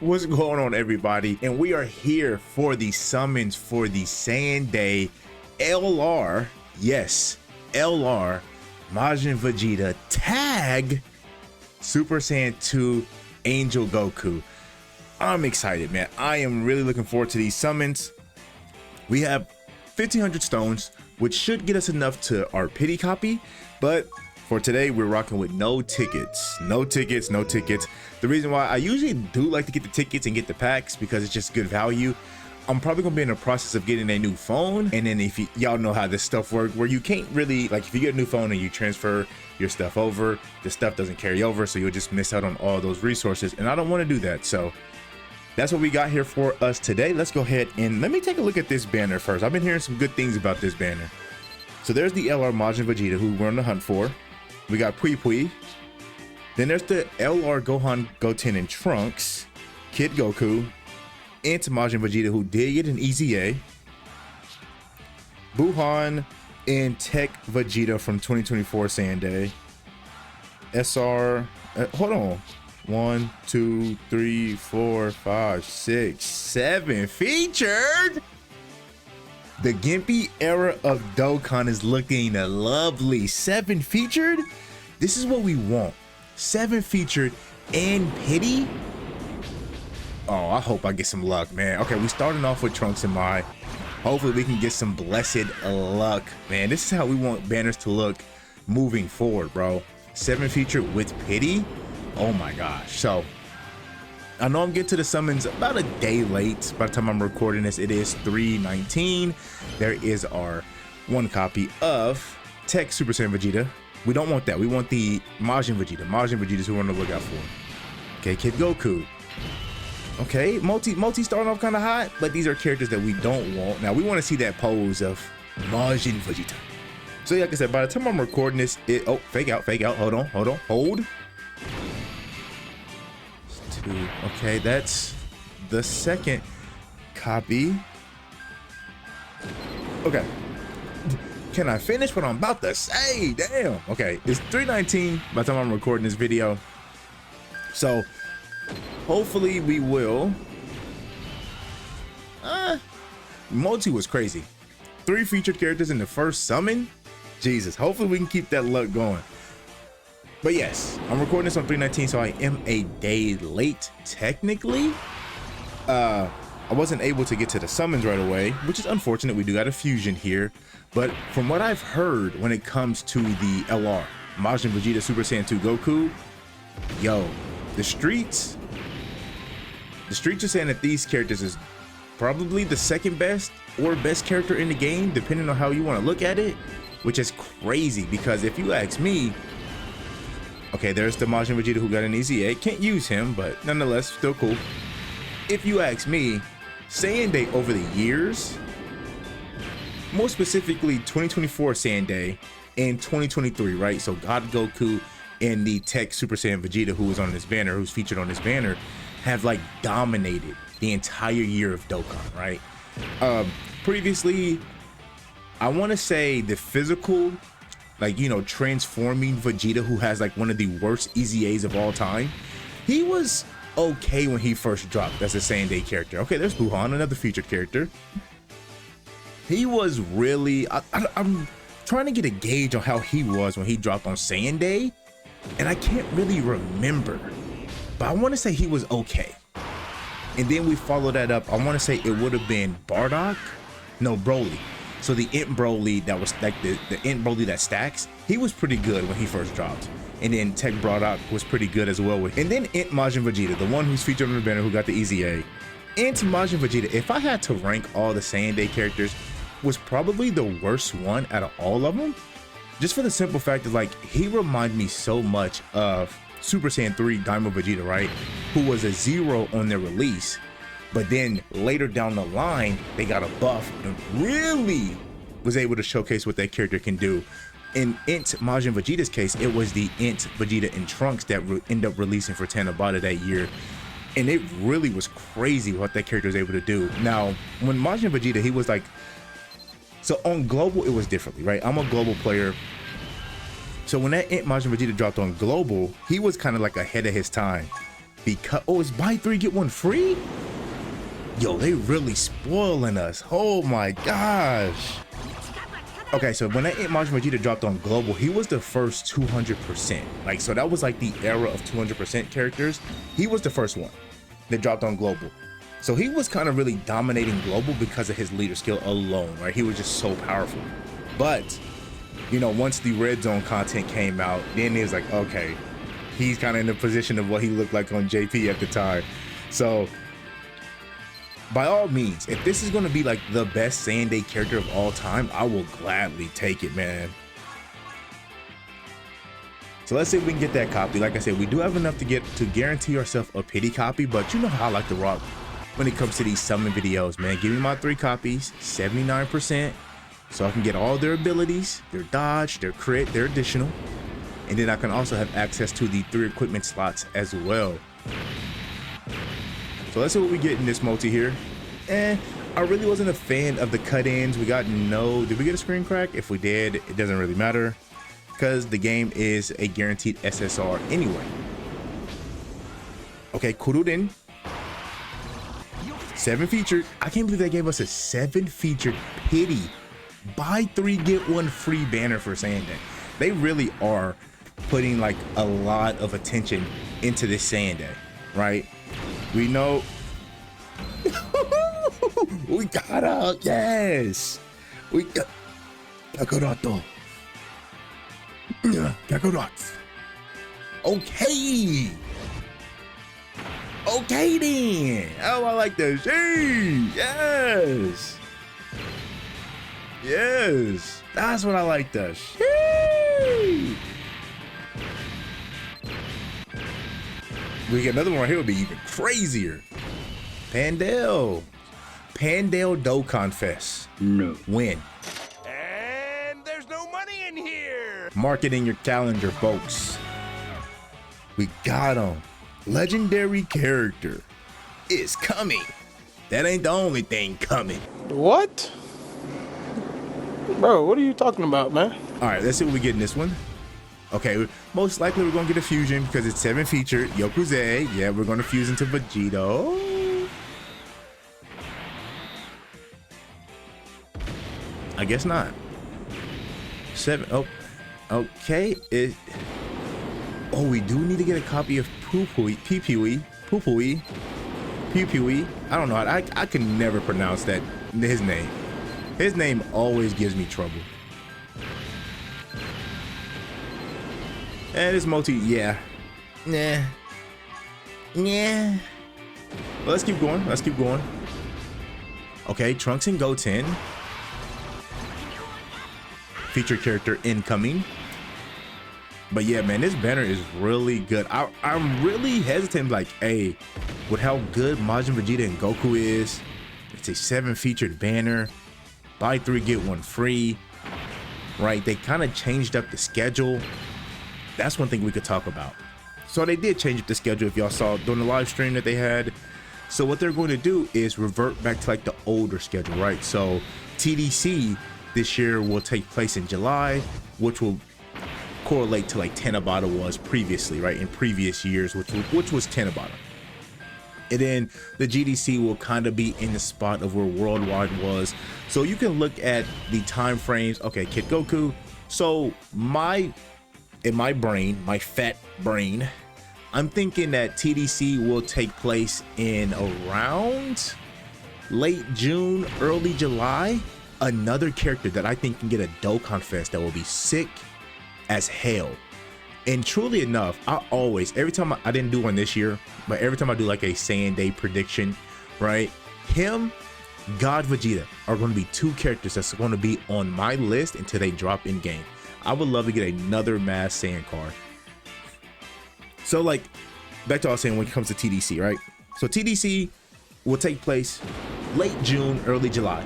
What's going on, everybody? And we are here for the summons for the Saiyan LR, yes, LR Majin Vegeta tag Super Saiyan 2 Angel Goku. I'm excited, man. I am really looking forward to these summons. We have 1500 stones, which should get us enough to our pity copy, but for today, we're rocking with no tickets. No tickets, no tickets. The reason why I usually do like to get the tickets and get the packs because it's just good value. I'm probably gonna be in the process of getting a new phone. And then if y'all know how this stuff works, where you can't really, like if you get a new phone and you transfer your stuff over, the stuff doesn't carry over. So you'll just miss out on all those resources. And I don't wanna do that. So that's what we got here for us today. Let's go ahead and let me take a look at this banner first. I've been hearing some good things about this banner. So there's the LR Majin Vegeta who we're on the hunt for. We got Pui Pui. Then there's the LR Gohan, Goten, and Trunks, Kid Goku, and Majin Vegeta who did get an EZA, Buhan, and Tech Vegeta from 2024 Saiyan Day. SR, hold on. 1, 2, 3, 4, 5, 6, 7 featured. The Gimpy era of Dokkan is looking lovely. 7 featured? This is what we want. 7 featured and pity? Oh, I hope I get some luck, man. Okay, we starting off with Trunks and Mai. Hopefully we can get some blessed luck. Man, this is how we want banners to look moving forward, bro. 7 featured with pity? Oh my gosh. So I know I'm getting to the summons about a day late. By the time I'm recording this, it is 3:19. There is our one copy of Tech Super Saiyan Vegeta. We don't want that. We want the Majin Vegeta. Majin Vegeta is who we're on the lookout for. Okay, Kid Goku. Okay, multi starting off kind of hot, but these are characters that we don't want. Now we want to see that pose of Majin Vegeta. So like I said, by the time I'm recording this, oh, fake out. Hold on. Okay, that's the second copy. Okay, can I finish what I'm about to say? Damn. Okay, it's 3:19 by the time I'm recording this video, so hopefully we will. Multi was crazy. 3 featured characters in the first summon. Jesus, hopefully we can keep that luck going. But yes, I'm recording this on 3:19, so I am a day late technically. I wasn't able to get to the summons right away, which is unfortunate. We do got a fusion here, but from what I've heard when it comes to the LR Majin Vegeta Super Saiyan 2 Goku, yo, the streets are saying that these characters is probably the second best or best character in the game, depending on how you want to look at it, which is crazy because if you ask me. Okay, there's the Majin Vegeta who got an EZA. Can't use him, but nonetheless, still cool. If you ask me, Saiyan Day over the years, more specifically 2024 Saiyan Day and 2023, right? So God Goku and the Tech Super Saiyan Vegeta who is on this banner, who's featured on this banner, have like dominated the entire year of Dokkan, right? Previously, I want to say the physical, like, you know, transforming Vegeta, who has like one of the worst EZAs of all time. He was okay when he first dropped as a Saiyan Day character. Okay, there's Buhan, another featured character. He was really, I'm trying to get a gauge on how he was when he dropped on Saiyan Day, and I can't really remember, but I want to say he was okay. And then we follow that up. I want to say it would have been Bardock, no, Broly. So the Int Broly that was like the Int Broly that stacks, he was pretty good when he first dropped. And then Tech Bardock was pretty good as well. And then Int Majin Vegeta, the one who's featured on the banner who got the EZA. Int Majin Vegeta, if I had to rank all the Saiyan Day characters, was probably the worst one out of all of them. Just for the simple fact that like, he reminded me so much of Super Saiyan 3 Daima Vegeta, right? Who was a 0 on their release. But then later down the line, they got a buff and really was able to showcase what that character can do. In Int Majin Vegeta's case, it was the Int Vegeta and Trunks that ended up releasing for Tanabata that year. And it really was crazy what that character was able to do. Now, when Majin Vegeta, he was like, so on global, it was differently, right? I'm a global player. So when that Int Majin Vegeta dropped on global, he was kind of like ahead of his time. because, oh, it's buy 3 get 1 free. Yo, they really spoiling us. Oh my gosh. Okay, so when that Majin Vegeta dropped on global, he was the first 200%. Like, so that was like the era of 200% characters. He was the first one that dropped on global. So he was kind of really dominating global because of his leader skill alone, right? He was just so powerful. But, you know, once the Red Zone content came out, then he was like, okay, he's kind of in the position of what he looked like on JP at the time. So by all means, if this is going to be like the best Saiyan character of all time, I will gladly take it, man. So let's see if we can get that copy. Like I said, we do have enough to guarantee ourselves a pity copy, but you know how I like to rock when it comes to these summon videos, man. Give me my 3 copies, 79%, so I can get all their abilities, their dodge, their crit, their additional, and then I can also have access to the 3 equipment slots as well. So let's see what we get in this multi here. I really wasn't a fan of the cut-ins. We got did we get a screen crack? If we did, it doesn't really matter because the game is a guaranteed SSR anyway. Okay, Kururin. 7 featured. I can't believe they gave us a 7 featured pity. Buy 3 get 1 free banner for Saiyan. They really are putting like a lot of attention into this Saiyan, right? We know we gotta, yes, we got Kakurato. Kakurat. Okay. Okay then. Oh, I like that. Yes. Yes. That's what I like that. We get another one right here, would be even crazier. Pandale Dokkan Fest. No. Win. And there's no money in here. Mark it in your calendar, folks. We got him. Legendary character is coming. That ain't the only thing coming. What? Bro, what are you talking about, man? All right, let's see what we get in this one. Okay, most likely we're gonna get a fusion because it's 7 featured. Yokuze, yeah, we're gonna fuse into Vegito. I guess not. 7, oh, okay. Oh, we do need to get a copy of Pupui. I don't know, I can never pronounce that, his name. His name always gives me trouble. And this multi, yeah. Nah. Well, let's keep going. Let's keep going. Okay, Trunks and Goten. Featured character incoming. But yeah, man, this banner is really good. I'm really hesitant, like, hey, with how good Majin Vegeta and Goku is, it's a 7 featured banner. Buy 3 get 1 free. Right? They kind of changed up the schedule. That's one thing we could talk about. So they did change up the schedule, if y'all saw during the live stream that they had. So what they're going to do is revert back to like the older schedule, right? So TDC this year will take place in July, which will correlate to like Tenabata was previously, right? In previous years, which was Tenabata. And then the GDC will kind of be in the spot of where Worldwide was. So you can look at the time frames. Okay, Kid Goku. So in my brain, my fat brain, I'm thinking that TDC will take place in around late June, early July. Another character that I think can get a Dokkan Fest that will be sick as hell. And truly enough, every time I didn't do one this year, but every time I do like a Saiyan Day prediction, right? Him, God Vegeta are going to be 2 characters that's going to be on my list until they drop in game. I would love to get another Mass Saiyan card. So like, back to what I was saying when it comes to TDC, right? So TDC will take place late June, early July,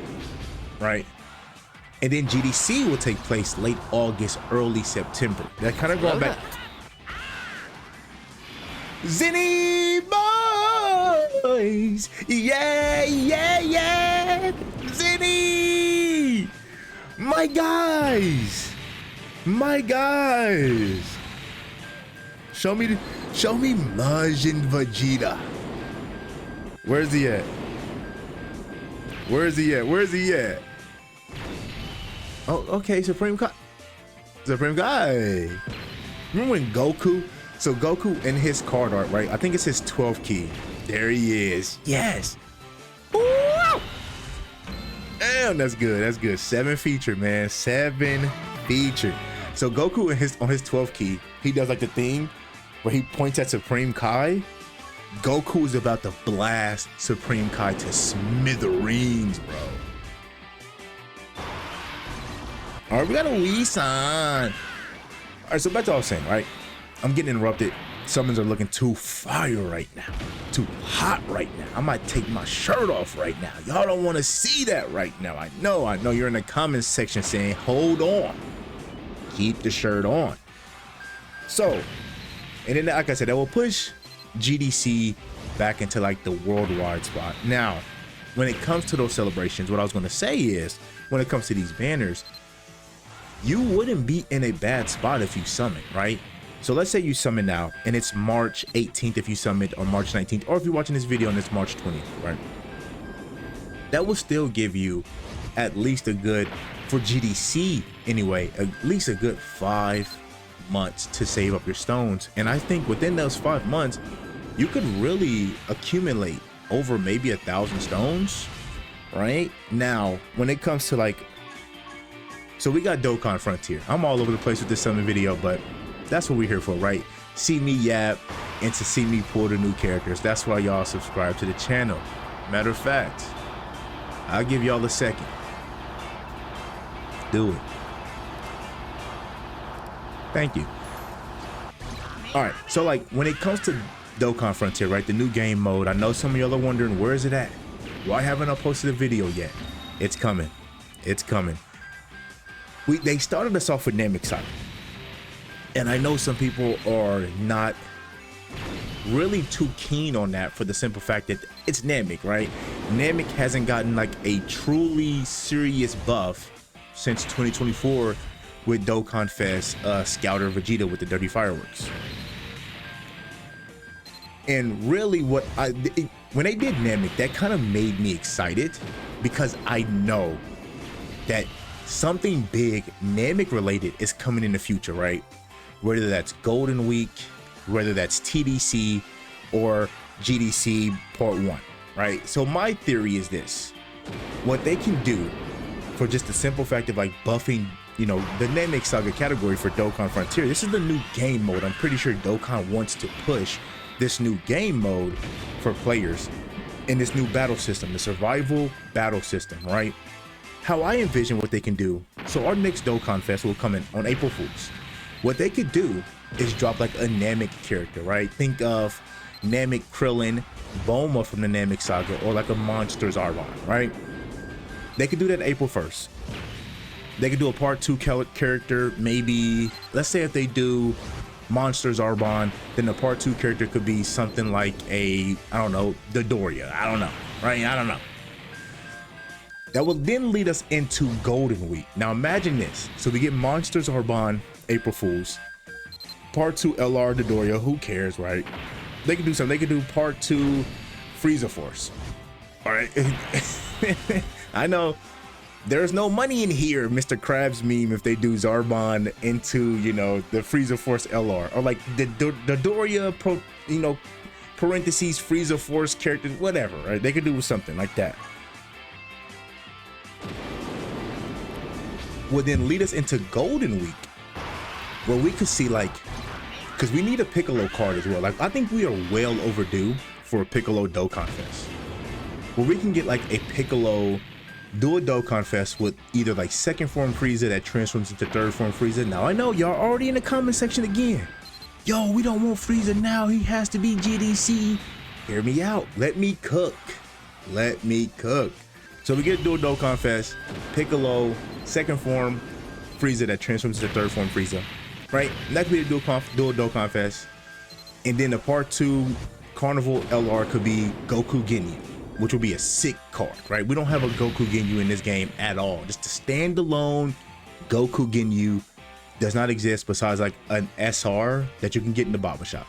right? And then GDC will take place late August, early September. That kind of going back. Zinny boys, yeah, Zinny, my guys. Show me Show me Majin Vegeta. Where's he at? Where's he at? Where's he at? Oh, okay, Supreme Kai. Supreme Kai. Remember when Goku? So Goku in his card art, right? I think it's his 12th key. There he is. Yes. Ooh! Damn, that's good. That's good. 7 feature, man. 7 feature. So Goku on his 12th key, he does like the thing where he points at Supreme Kai. Goku is about to blast Supreme Kai to smithereens, bro. All right, we got a Wii-san. All right, so back to what I was saying, right? I'm getting interrupted. Summons are looking too fire right now. Too hot right now. I might take my shirt off right now. Y'all don't want to see that right now. I know you're in the comments section saying, hold on. Keep the shirt on. So, and then like I said, that will push GDC back into like the worldwide spot. Now, when it comes to those celebrations, what I was going to say is, when it comes to these banners, you wouldn't be in a bad spot if you summon, right? So let's say you summon now, and it's March 18th if you summoned, or March 19th, or if you're watching this video and it's March 20th, right? That will still give you at least a good, for GDC anyway, at least a good 5 months to save up your stones. And I think within those 5 months, you could really accumulate over maybe 1,000 stones, right? Now, when it comes to like, so we got Dokan Frontier. I'm all over the place with this summon video, but that's what we're here for, right? See me yap and to see me pull the new characters. That's why y'all subscribe to the channel. Matter of fact, I'll give y'all a second. Do it. Thank you. All right, so like when it comes to Dokkan Frontier, right, the new game mode, I know some of y'all are wondering, where is it at? Why haven't I posted a video yet? It's coming. It's coming. They started us off with Namek Saga. And I know some people are not really too keen on that for the simple fact that it's Namek, right? Namek hasn't gotten like a truly serious buff since 2024 with Dokkan Fest Scouter Vegeta with the dirty fireworks. And really when they did Namek, that kind of made me excited because I know that something big Namek related is coming in the future, right? Whether that's Golden Week, whether that's TDC or GDC Part 1, right? So my theory is this: what they can do for just the simple fact of like buffing, you know, the Namek Saga category for Dokkan Frontier. This is the new game mode. I'm pretty sure Dokkan wants to push this new game mode for players in this new battle system, the survival battle system, right? How I envision what they can do. So our next Dokkan Fest will come in on April Fools. What they could do is drop like a Namek character, right? Think of Namek Krillin, Bulma from the Namek Saga, or like a Monsters Arbon, right? They could do that April 1st. They could do a part 2 character, maybe, let's say if they do Monsters Arbon, then the part 2 character could be something like a, I don't know, Dodoria. I don't know, right? I don't know. That will then lead us into Golden Week. Now imagine this. So we get Monsters Arbon, April Fools, part 2 LR Dodoria, who cares, right? They could do something. They could do part 2 Frieza Force. All right. I know there's no money in here, Mr. Krabs meme, if they do Zarbon into, you know, the Frieza Force LR, or like the Dodoria, you know, parentheses Frieza Force characters, whatever, right? They could do something like that. Would then lead us into Golden Week, where we could see like, because we need a Piccolo card as well. Like I think we are well overdue for a Piccolo Dokkan Fest, where we can get like a Piccolo, do a Dokkan Fest with either like second form Frieza that transforms into third form Frieza. Now I know y'all already in the comment section again. Yo, we don't want Frieza now. He has to be GDC. Hear me out. Let me cook. Let me cook. So we get to do a Dokkan Fest, Piccolo, second form Frieza that transforms into third form Frieza, right? Next we do a Dokkan Fest, and then the part 2 Carnival LR could be Goku Ginyu, which will be a sick card, right? We don't have a Goku Ginyu in this game at all. Just a standalone Goku Ginyu does not exist besides like an SR that you can get in the barber shop.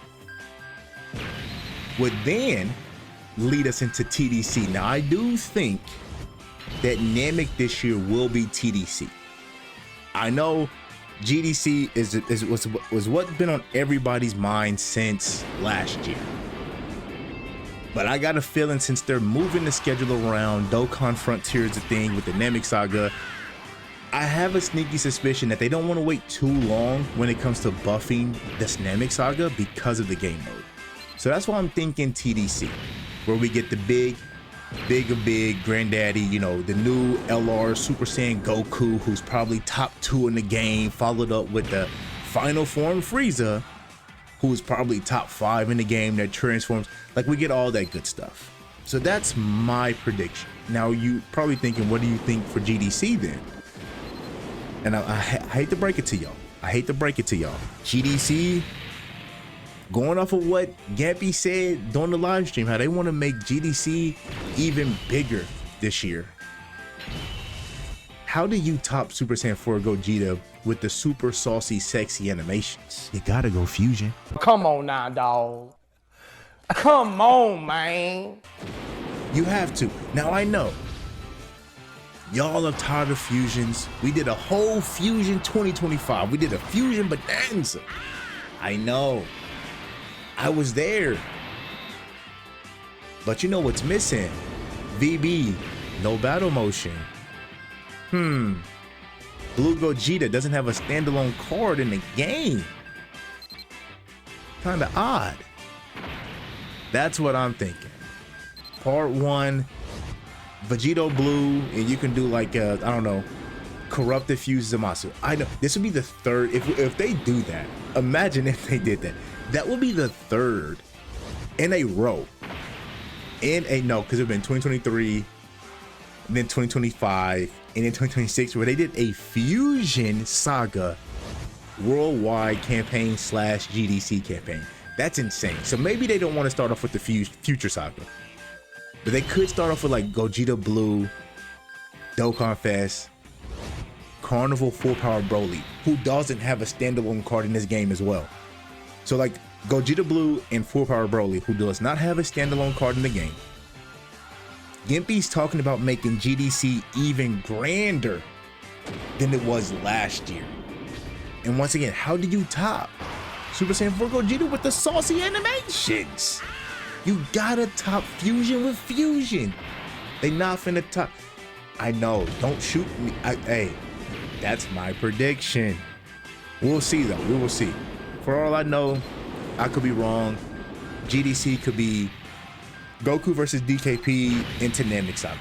would then lead us into TDC. Now, I do think that Namek this year will be TDC. I know GDC was what's been on everybody's mind since last year. But I got a feeling since they're moving the schedule around, Dokan Frontier is a thing with the Namek saga, I have a sneaky suspicion that they don't want to wait too long when it comes to buffing this Namek saga because of the game mode. So that's why I'm thinking TDC, where we get the big granddaddy, you know, the new LR Super Saiyan Goku, who's probably top 2 in the game, followed up with the final form Frieza, who's probably top 5 in the game that transforms. Like, we get all that good stuff. So that's my prediction. Now, you probably thinking, what do you think for GDC then? And I hate to break it to y'all. GDC, going off of what Gampy said during the live stream, how they want to make GDC even bigger this year. How do you top Super Saiyan 4 Gogeta with the super saucy, sexy animations? You gotta go Fusion. Come on now, dog. Come on, man. You have to. Now, I know y'all are tired of fusions. We did a whole Fusion 2025. We did a Fusion bonanza. I know. I was there. But you know what's missing? VB, no battle motion. Blue Gogeta doesn't have a standalone card in the game. Kinda odd. That's what I'm thinking. Part 1, Vegito Blue, and you can do like I don't know, Corrupted Fuse Zamasu. I know this would be the third. If they do that, imagine if they did that. That would be the third in a row. No, because it's been 2023, and then 2025, and then 2026, where they did a Fusion Saga worldwide campaign / GDC campaign. That's insane. So maybe they don't want to start off with the Future Saga, but they could start off with like Gogeta Blue, Dokkan Fest, Carnival Full Power Broly, who doesn't have a standalone card in this game as well. So like Gogeta Blue and Full Power Broly, who does not have a standalone card in the game. Gimpy's talking about making GDC even grander than it was last year. And once again, how do you top Super Saiyan 4 Gogeta with the saucy animations? You gotta top Fusion with Fusion. They not finna top. I know, don't shoot me. Hey, that's my prediction. We'll see though, we will see. For all I know, I could be wrong. GDC could be Goku versus DKP into Namek Saga.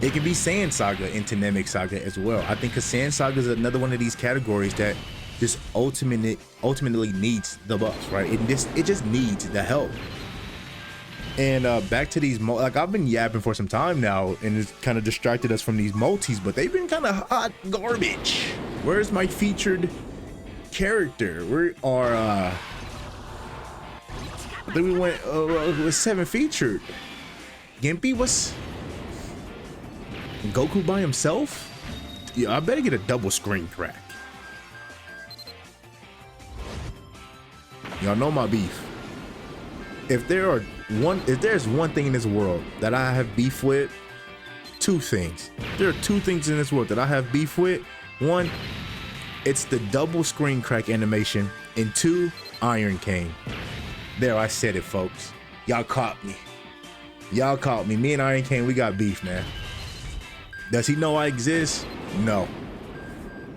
It can be Saiyan Saga into Namek Saga as well. I think Saiyan Saga is another one of these categories that just ultimately needs the buffs, right? It just needs the help. And back to these, like I've been yapping for some time now, and it's kind of distracted us from these multis, but they've been kind of hot garbage. Where's my featured character? Where are I think we went with 7 featured. Gimpy was Goku by himself? Yeah, I better get a double screen crack. Y'all know my beef. If there's one thing in this world that I have beef with, 2 things. There are 2 things in this world that I have beef with. 1, it's the double screen crack animation, and 2, Iron Cane. There, I said it, folks. Y'all caught me. Y'all caught me. Me and Iron Cane, we got beef, man. Does he know I exist? No.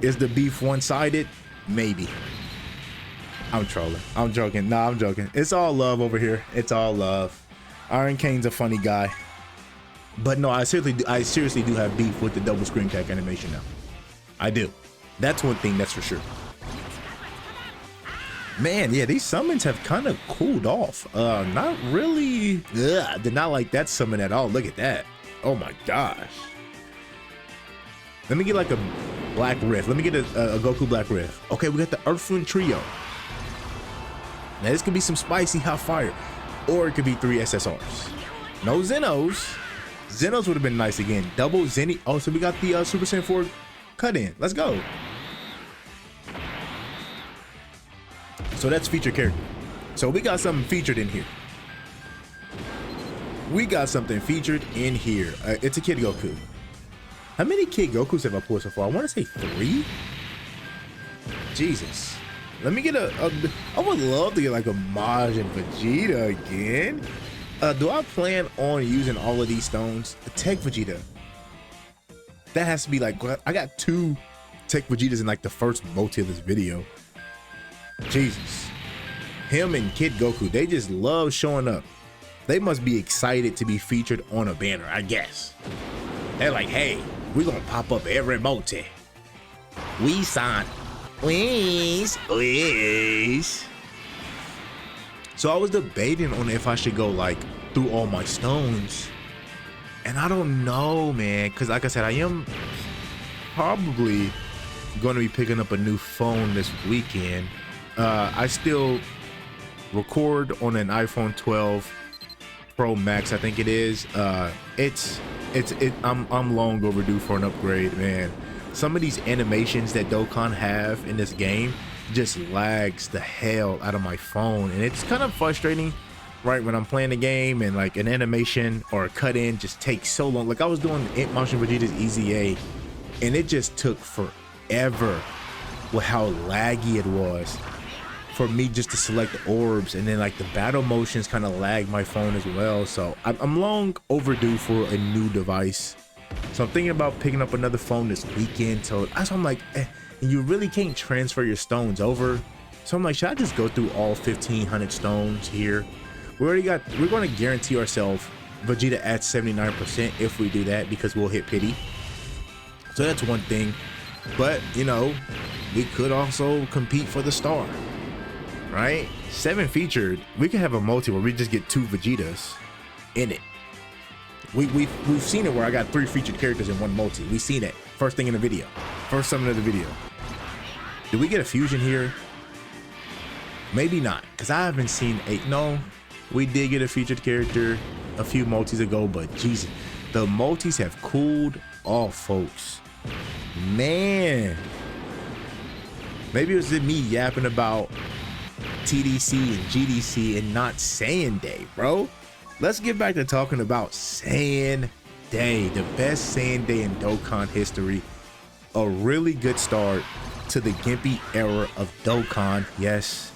Is the beef one-sided? Maybe. I'm trolling. I'm joking. Nah, I'm joking. It's all love over here. It's all love. Iron Cane's a funny guy. But no, I seriously do have beef with the double screen crack animation now. I do. That's one thing that's for sure. Man, yeah, these summons have kind of cooled off. Not really. Did not like that summon at all. Look at that. Oh my gosh. Let me get like a Black Rift. Let me get a Goku Black Rift. Okay, we got the Earthling Trio. Now this could be some spicy hot fire, or it could be 3 SSRs. No Zenos. Zenos would have been nice again. Double Zenny. Oh, so we got the Super Saiyan 4 cut in. Let's go. So that's feature character. So we got something featured in here. We got something featured in here. It's a Kid Goku. How many Kid Gokus have I pulled so far? I want to say 3. Jesus. Let me get I would love to get like a Majin Vegeta again. Do I plan on using all of these stones? A Tech Vegeta. That has to be like, I got 2 Tech Vegetas in like the first multi of this video. Jesus. Him and Kid Goku, they just love showing up. They must be excited to be featured on a banner, I guess. They're like, hey, we're gonna pop up every multi. We signed. Please. So I was debating on if I should go like through all my stones. And I don't know, man, because like I said, I am probably going to be picking up a new phone this weekend. I still record on an iPhone 12 Pro Max, I think it is. I'm long overdue for an upgrade, man. Some of these animations that Dokkan have in this game just lags the hell out of my phone, and it's kind of frustrating, right, when I'm playing the game and like an animation or a cut in just takes so long. Like I was doing Majin Vegeta's EZA and it just took forever with how laggy it was for me just to select the orbs, and then like the battle motions kind of lag my phone as well. So I'm long overdue for a new device. So I'm thinking about picking up another phone this weekend. So that's why I'm like, you really can't transfer your stones over. So I'm like, should I just go through all 1,500 stones here? We're going to guarantee ourselves Vegeta at 79% if we do that, because we'll hit pity. So that's one thing. But you know, we could also compete for the star, right? 7 featured. We could have a multi where we just get 2 Vegetas in it. We've seen it where I got 3 featured characters in one multi. We've seen it first thing in the video, first summon of the video. Did we get a fusion here? Maybe not, because I haven't seen 8. No, we did get a featured character a few multis ago, but Jesus, the multis have cooled off, folks. Man, maybe it was me yapping about TDC and GDC and not Saiyan Day, bro. Let's get back to talking about Saiyan Day, the best Saiyan Day in Dokkan history. A really good start to the Gimpy era of Dokkan. Yes.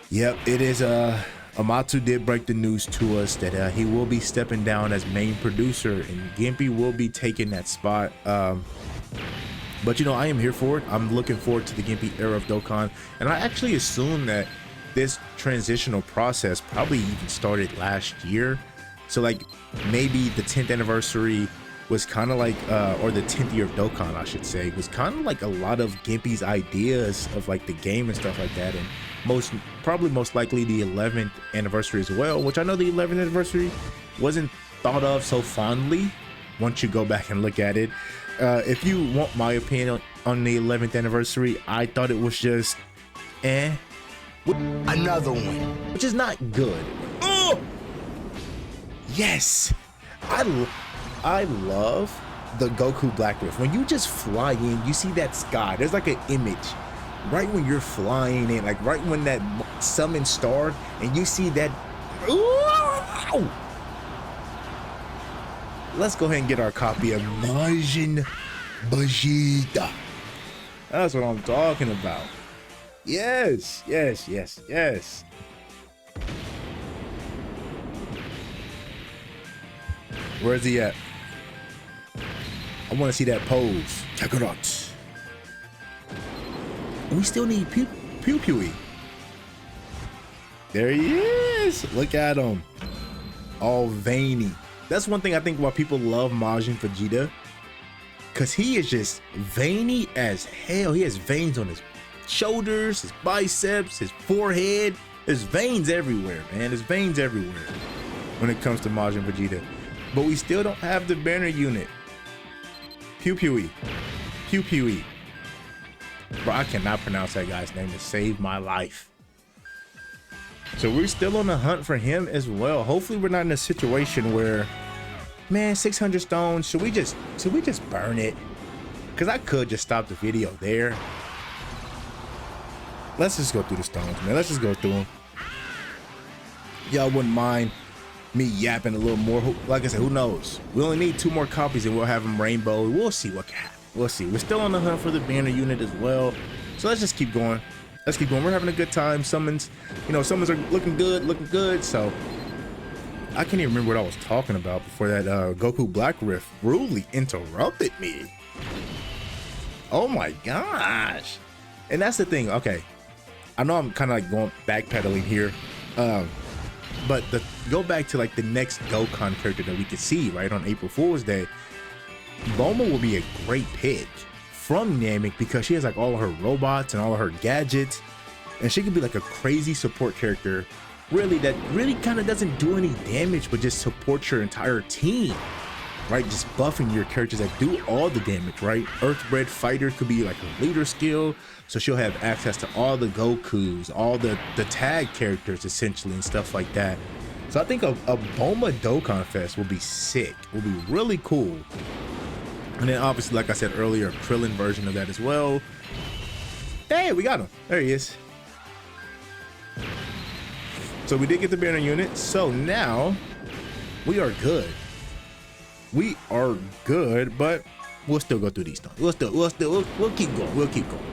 Yep, it is. Amatu did break the news to us that he will be stepping down as main producer, and Gimpy will be taking that spot. But you know, I am here for it. I'm looking forward to the Gimpy era of Dokkan, and I actually assume that this transitional process probably even started last year. So like maybe the 10th anniversary was kind of like, or the 10th year of Dokkan, I should say, was kind of like a lot of Gimpy's ideas of like the game and stuff like that. And most likely the 11th anniversary as well, which I know the 11th anniversary wasn't thought of so fondly once you go back and look at it. If you want my opinion on the 11th anniversary, I thought it was just Another one. which is not good. Oh yes, I love the Goku Black Rift. When you just fly in, you see that sky, there's like an image right when you're flying in, like right when that summon started, and you see that. Ooh! Let's go ahead and get our copy of Majin Vegeta. That's what I'm talking about. Yes, yes, yes, yes. Where's he at? I want to see that pose. Kakarot. We still need Pew Pewy. There he is. Look at him. All veiny. That's one thing I think why people love Majin Vegeta. Because he is just veiny as hell. He has veins on his shoulders, his biceps, his forehead. There's veins everywhere, man. There's veins everywhere when it comes to Majin Vegeta. But we still don't have the banner unit. Pew Pewy. Pew Pewy. Bro, I cannot pronounce that guy's name to save my life. So we're still on the hunt for him as well. Hopefully we're not in a situation where, man, 600 stones, should we just burn it? Because I could just stop the video there. let's just go through the stones, man. Let's just go through them. Y'all wouldn't mind me yapping a little more. Like I said, who knows? We only need 2 more copies and we'll have them rainbow. We'll see what can happen. We'll see. We're still on the hunt for the banner unit as well. So let's just keep going. Let's keep going. We're having a good time. Summons, you know, summons are looking good. So I can't even remember what I was talking about before that Goku Black Rift rudely interrupted me. Oh my gosh. And that's the thing. Okay, I know I'm kind of like going backpedaling here, but go back to like the next Dokkan character that we could see right on April Fool's Day. Bulma will be a great pick from Namek because she has like all of her robots and all of her gadgets, and she could be like a crazy support character, really, that really kind of doesn't do any damage but just supports your entire team, right? Just buffing your characters that do all the damage, right? Earthbred Fighter could be like her leader skill, so she'll have access to all the Gokus, all the tag characters essentially and stuff like that. So I think a Bulma Dokkan Fest will be sick, will be really cool. And then obviously, like I said earlier, a Krillin version of that as well. Hey, we got him. There he is. So we did get the banner unit. So now we are good. We are good, but we'll still go through these things. We'll keep going. We'll keep going.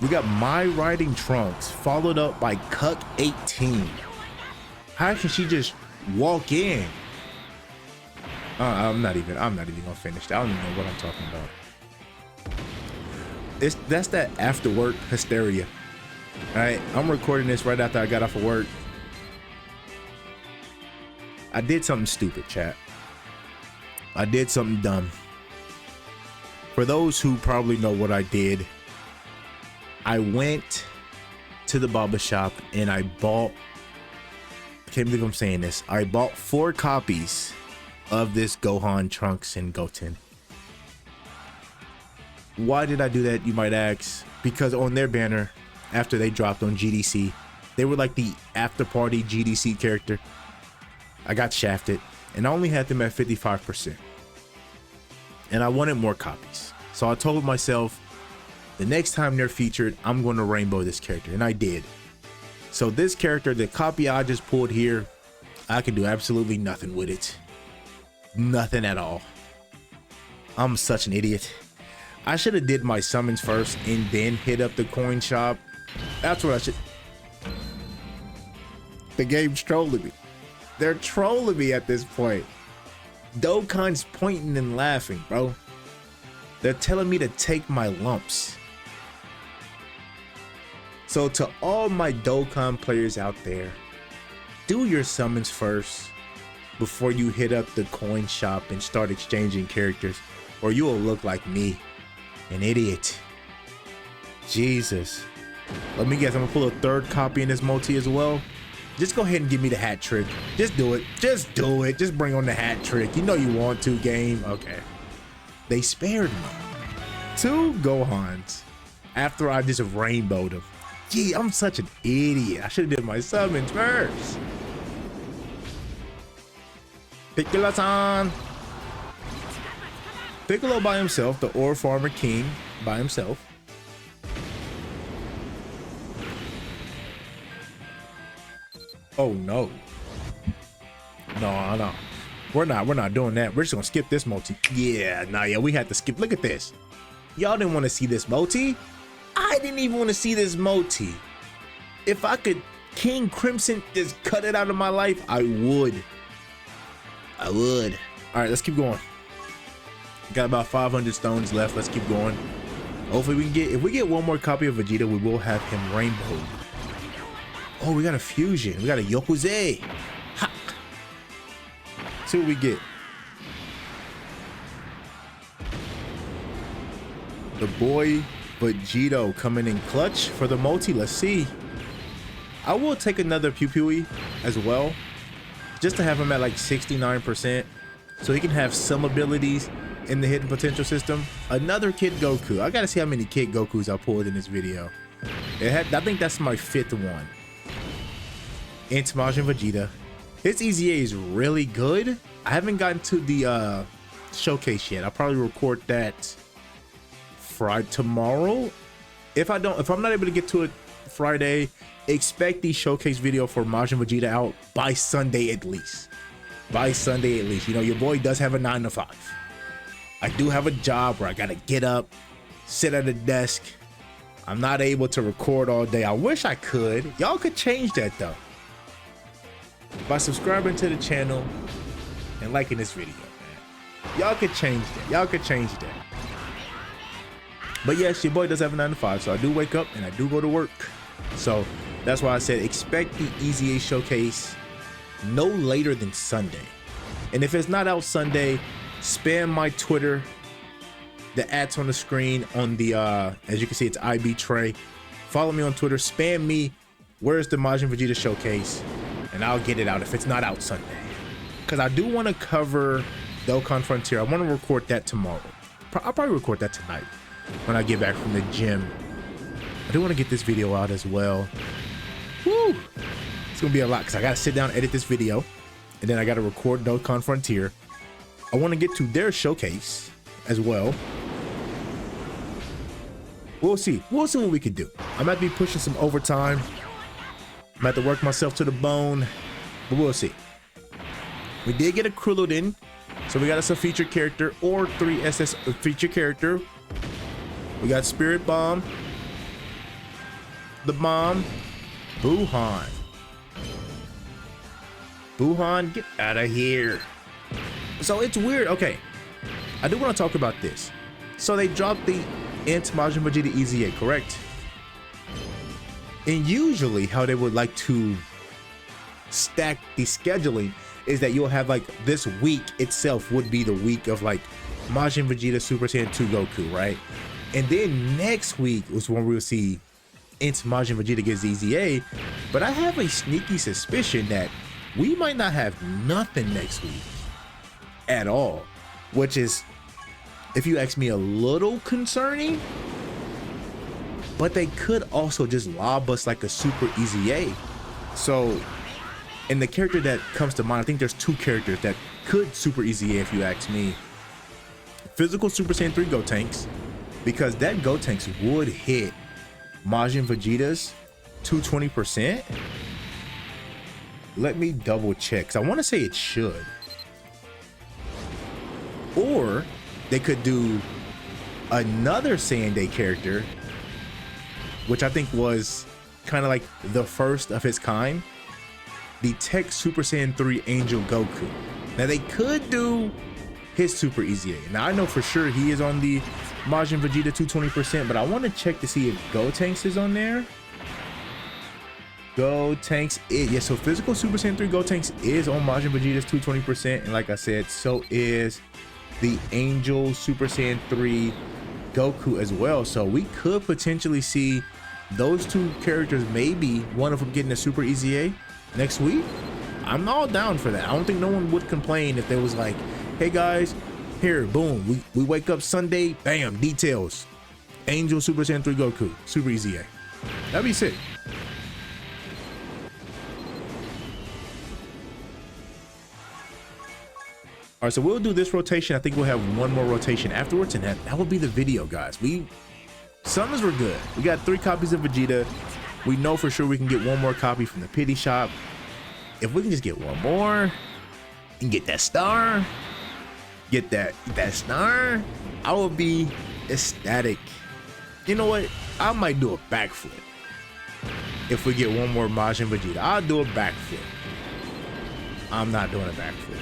We got My Riding Trunks followed up by Cuck 18. How can she just walk in? I'm not even gonna finish that. I don't even know what I'm talking about. That's that after work hysteria. All right, I'm recording this right after I got off of work. I did something stupid, chat. I did something dumb. For those who probably know what I did, I went to the barber shop and I bought, I can't believe I'm saying this, I bought 4 copies of this Gohan, Trunks, and Goten. Why did I do that, you might ask? Because on their banner, after they dropped on GDC, they were like the after party GDC character. I got shafted and I only had them at 55%. And I wanted more copies. So I told myself, the next time they're featured, I'm going to rainbow this character, and I did. So this character, the copy I just pulled here, I can do absolutely nothing with it. Nothing at all. I'm such an idiot. I should have did my summons first and then hit up the coin shop. That's what I should. The game's trolling me. They're trolling me at this point. Dokkan's pointing and laughing, bro. They're telling me to take my lumps. So to all my Dokkan players out there, do your summons first before you hit up the coin shop and start exchanging characters, or you will look like me, an idiot. Jesus. Let me guess, I'm gonna pull a 3rd copy in this multi as well. Just go ahead and give me the hat trick. Just do it. Just do it. Just bring on the hat trick. You know you want to, game. Okay. They spared me 2 Gohans after I just rainbowed them. Gee, I'm such an idiot. I should have did my summons first. Piccolo-san. Piccolo by himself, the Ore Farmer King by himself. Oh no. No. We're not doing that. We're just gonna skip this multi. Yeah, we had to skip. Look at this. Y'all didn't want to see this multi. I didn't even want to see this multi. If I could King Crimson just cut it out of my life, I would. All right, let's keep going. Got about 500 stones left. Let's keep going. Hopefully we can get, if we get 1 more copy of Vegeta, we will have him rainbow. Oh, we got a fusion. We got a Yokuze. Ha. See what we get. The boy Vegito coming in clutch for the multi. Let's see. I will take another Pew Pewy as well, just to have him at like 69%, so he can have some abilities in the hidden potential system. Another Kid Goku. I gotta see how many Kid Gokus I pulled in this video. I think that's my 5th one. Into MAJIN Vegeta. His EZA is really good. I haven't gotten to the showcase yet. I'll probably record that Friday tomorrow. if I'm not able to get to it Friday, expect the showcase video for Majin Vegeta out by Sunday at least. By Sunday at least. You know, your boy does have a 9 to 5. I do have a job where I gotta get up, sit at a desk. I'm not able to record all day. I wish I could. Y'all could change that though, by subscribing to the channel and liking this video, man. Y'all could change that. Y'all could change that. But yes, your boy does have a 9 to 5, so I do wake up and I do go to work. So that's why I said expect the EZA showcase no later than Sunday. And if it's not out Sunday, spam my Twitter. The ads on the screen on the as you can see, it's IB Trey. Follow me on Twitter, spam me, where's the Majin Vegeta showcase, and I'll get it out if it's not out Sunday. Because I do want to cover Dokan Frontier. I want to record that tomorrow. I'll probably record that tonight when I get back from the gym. I do want to get this video out as well. Woo! It's gonna be a lot because I gotta sit down, edit this video, and then I gotta record Dokkan Frontier. I want to get to their showcase as well. We'll see what we can do. I might be pushing some overtime. I might have to work myself to the bone, but we'll see. We did get a Krillin in, so we got us a featured character or 3 SS featured character. We got Spirit Bomb, the Bomb, Buhan. Buhan, get out of here. So it's weird. Okay, I do want to talk about this. So they dropped the Majin Vegeta EZA, correct? And usually how they would like to stack the scheduling is that you'll have like this week itself would be the week of like Majin Vegeta Super Saiyan 2 Goku, right? And then next week was when we'll see Majin Vegeta gets EZA. But I have a sneaky suspicion that we might not have nothing next week at all, which is, if you ask me, a little concerning. But they could also just lob us like a super EZA. So, and the character that comes to mind, I think there's 2 characters that could super EZA if you ask me. Physical Super Saiyan 3 Gotenks, because that Gotenks would hit Majin Vegeta's 220%. Let me double check, because I want to say it should. Or they could do another Saiyan Day character, which I think was kind of like the first of his kind, the Tech Super Saiyan 3 Angel Goku. Now they could do his Super EZA. Now I know for sure he is on the Majin Vegeta 220%, but I want to check to see if Gotenks is on there. Gotenks is, yeah, so Physical Super Saiyan 3 Gotenks is on Majin Vegeta's 220%, and like I said, so is the Angel Super Saiyan 3 Goku as well. So we could potentially see those 2 characters, maybe one of them getting a Super EZA next week. I'm all down for that. I don't think no one would complain if there was like, hey guys, here, boom, we wake up Sunday, bam, details, Angel Super Saiyan 3 Goku, Super EZA. That'd be sick. All right, so we'll do this rotation. I think we'll have one more rotation afterwards, and that will be the video, guys. Summons were good. We got 3 copies of Vegeta. We know for sure we can get one more copy from the pity shop. If we can just get one more and get that star, get that star, I will be ecstatic. You know what? I might do a backflip if we get one more Majin Vegeta. I'll do a backflip. I'm not doing a backflip.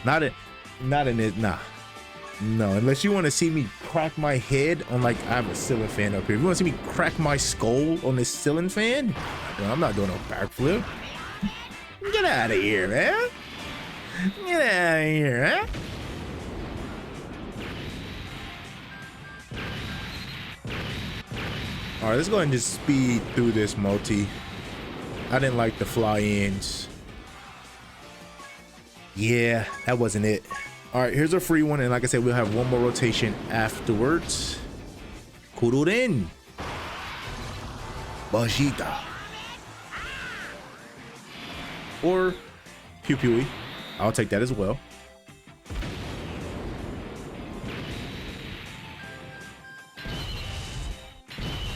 Not in it. Nah. No, unless you want to see me crack my head on, like, I have a ceiling fan up here. If you want to see me crack my skull on this ceiling fan, I'm not doing no backflip. Get out of here, man. Get out of here, man. All right, let's go ahead and just speed through this multi. I didn't like the fly-ins. Yeah, that wasn't it. All right, here's a free one, and like I said, we'll have one more rotation afterwards. Kururin Vegeta or Pew Pewy. I'll take that as well.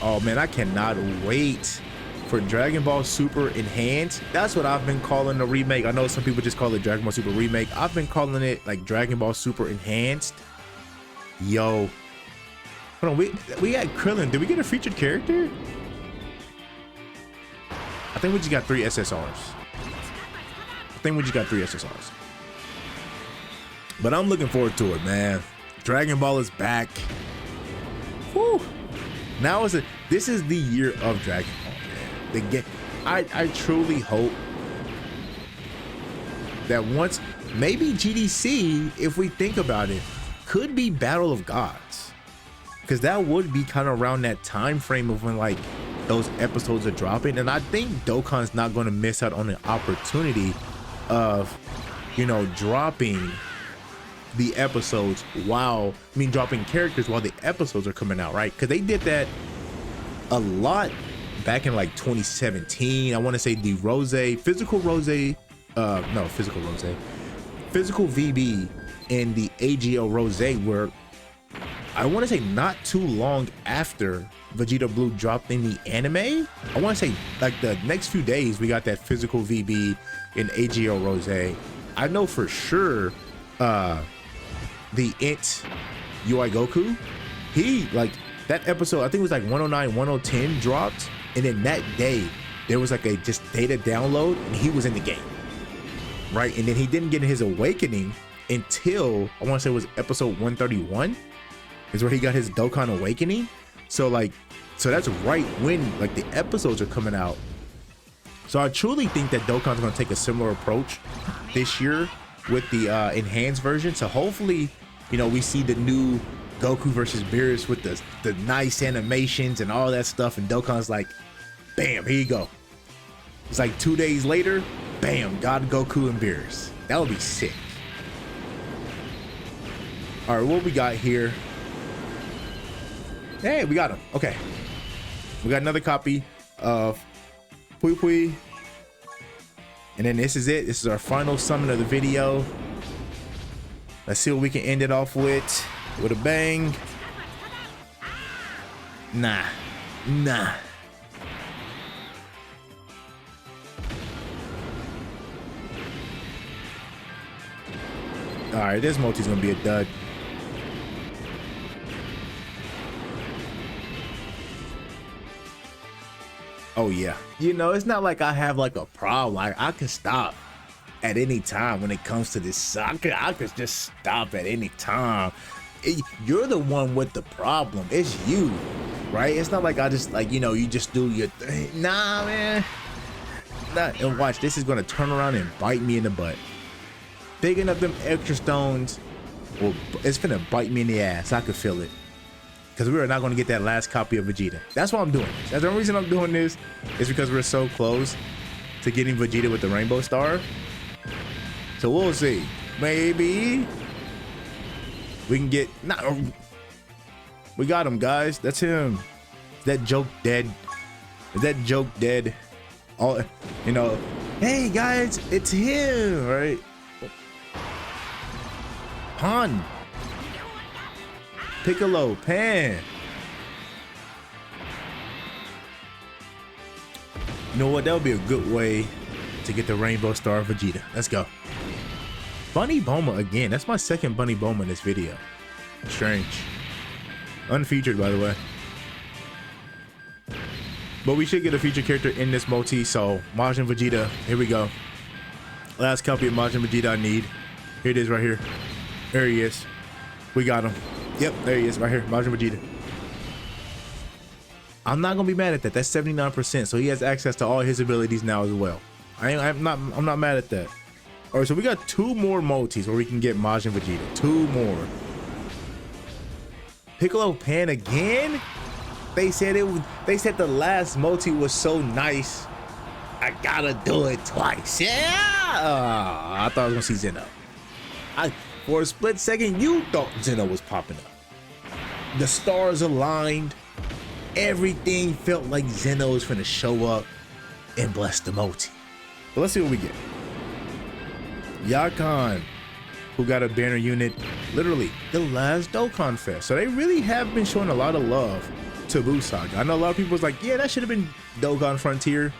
Oh man, I cannot wait for Dragon Ball Super Enhanced. That's what I've been calling the remake. I know some people just call it Dragon Ball Super Remake. I've been calling it like Dragon Ball Super Enhanced. Yo, hold on, we got Krillin. Did we get a featured character? I think we just got 3 SSRs. But I'm looking forward to it, man. Dragon Ball is back. Whew. Now this is the year of Dragon Ball, man. The game. I truly hope that once, maybe GDC, if we think about it, could be Battle of Gods, because that would be kind of around that time frame of when like those episodes are dropping. And I think Dokkan's not going to miss out on the opportunity of, you know, dropping the episodes dropping characters while the episodes are coming out, right? Because they did that a lot back in like 2017. I want to say the physical VB and the AGO Rose were, I want to say, not too long after Vegeta Blue dropped in the anime. I want to say like the next few days we got that physical VB and AGO Rose. I know for sure the Int UI Goku, he, like, that episode, I think it was like 109, 110 dropped, and then that day there was like a just data download and he was in the game, right? And then he didn't get his awakening until, I want to say it was episode 131 is where he got his Dokkan awakening. So that's right when like the episodes are coming out. So I truly think that Dokkan's going to take a similar approach this year with the enhanced version. So hopefully, you know, we see the new Goku versus Beerus with the nice animations and all that stuff, and Dokkan's like, bam, here you go. It's like 2 days later, bam, got Goku and Beerus. That would be sick. All right, what we got here? Hey, we got him. Okay, we got another copy of Pui Pui, and then this is it. This is our final summon of the video. Let's see what we can end it off with a bang. Nah. All right, this multi's gonna be a dud. Oh yeah, you know, it's not like I have like a problem. I can stop at any time when it comes to this. I could just stop at any time. You're the one with the problem. It's you, right? It's not like I just, like, you know, you just do your thing. Nah, man. Nah, and watch, this is gonna turn around and bite me in the butt. Picking up them extra stones, well, it's gonna bite me in the ass. I could feel it. Because we are not going to get that last copy of Vegeta. That's why I'm doing this. That's the reason I'm doing this, is because we're so close to getting Vegeta with the Rainbow Star. So we'll see. Maybe we can get... Nah, we got him, guys. That's him. Is that joke dead? Is that joke dead? All, you know, hey, guys, it's him, right? Han. Piccolo, Pan. You know what? That would be a good way to get the Rainbow Star Vegeta. Let's go. Bunny Boma again. That's my second Bunny Boma in this video. Strange. Unfeatured, by the way. But we should get a featured character in this multi. So Majin Vegeta. Here we go. Last copy of Majin Vegeta I need. Here it is right here. There he is. We got him. Yep, there he is right here, Majin Vegeta. I'm not gonna be mad at that. That's 79%, so he has access to all his abilities now as well. I'm not mad at that. All right, so we got 2 more multis where we can get Majin Vegeta. 2 more. Piccolo Pan again? They said the last multi was so nice, I gotta do it twice. Yeah. I thought I was gonna see Zeno. For a split second, you thought Zeno was popping up. The stars aligned. Everything felt like Zeno was finna show up and bless the multi. But let's see what we get. Yakan, who got a banner unit, literally the last Dokkan Fest. So they really have been showing a lot of love Taboo Saga. I know a lot of people was like, yeah, that should have been Dokan Frontier.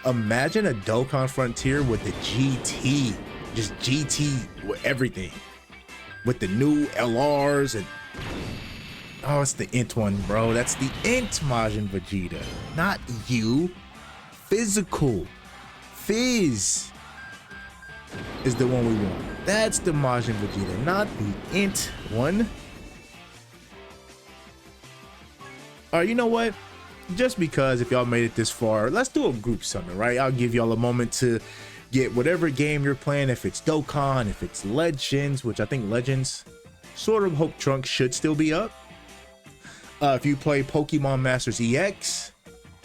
Imagine a Dokan Frontier with the GT, just GT with everything, with the new LRs and oh, it's the int one, bro. That's the int Majin Vegeta, not you. Physical, Fizz is the one we want. That's the Majin Vegeta, not the int one. All right, you know what? Just because if y'all made it this far, let's do a group summon, right? I'll give y'all a moment to get whatever game you're playing. If it's Dokkan, if it's Legends, which I think Legends, sort of hope Trunks should still be up. If you play Pokemon Masters EX,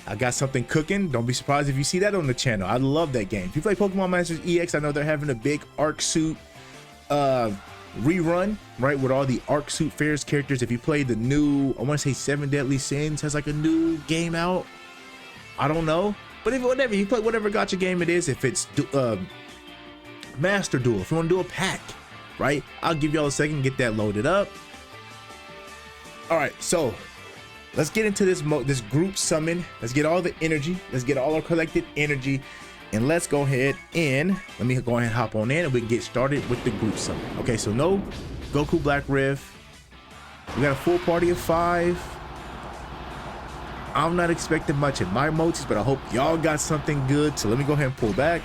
I got something cooking. Don't be surprised if you see that on the channel. I love that game. If you play Pokemon Masters EX, I know they're having a big Arc Suit rerun, right, with all the Arc Suit Fairs characters. If you play the new, I want to say 7 Deadly Sins has like a new game out. I don't know, but if whatever you play, whatever gacha game it is, if it's Master Duel, if you want to do a pack, right, I'll give y'all a second, get that loaded up. All right, so let's get into this group summon. Let's get all the energy. Let's get all our collected energy. And let's go ahead and let me go ahead and hop on in and we can get started with the group summon. Okay, so no Goku Black Rift. We got a full party of 5. I'm not expecting much in my emojis, but I hope y'all got something good. So let me go ahead and pull back.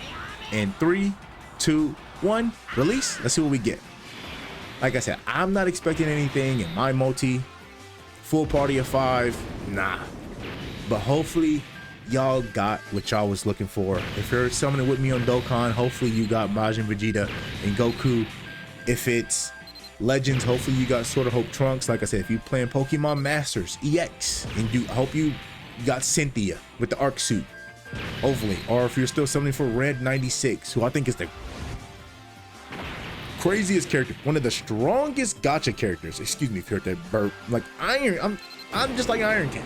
And 3, 2, 1, release. Let's see what we get. Like I said, I'm not expecting anything in my multi. Full party of 5, nah. But hopefully y'all got what y'all was looking for. If you're summoning with me on Dokkan, hopefully you got Majin Vegeta and Goku. If it's Legends, hopefully you got Sword of Hope Trunks. Like I said, if you playing Pokemon Masters EX, and I hope you got Cynthia with the Arc Suit, hopefully. Or if you're still summoning for Red 96, who I think is the craziest character, one of the strongest gacha characters. Excuse me if you heard that burp. Like Iron, I'm just like Iron King.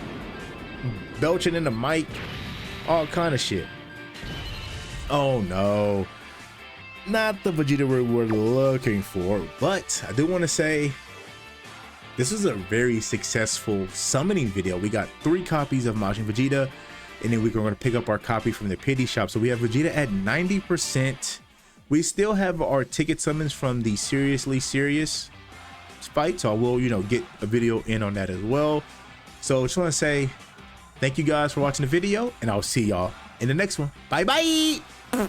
Belching in the mic, all kind of shit. Oh no, not the Vegeta we're looking for. But I do want to say this is a very successful summoning video. We got 3 copies of Majin Vegeta, and then we're going to pick up our copy from the pity shop. So we have Vegeta at 90%. We still have our ticket summons from the Seriously Serious fight, so I will, get a video in on that as well. So just want to say thank you guys for watching the video, and I'll see y'all in the next one. Bye bye.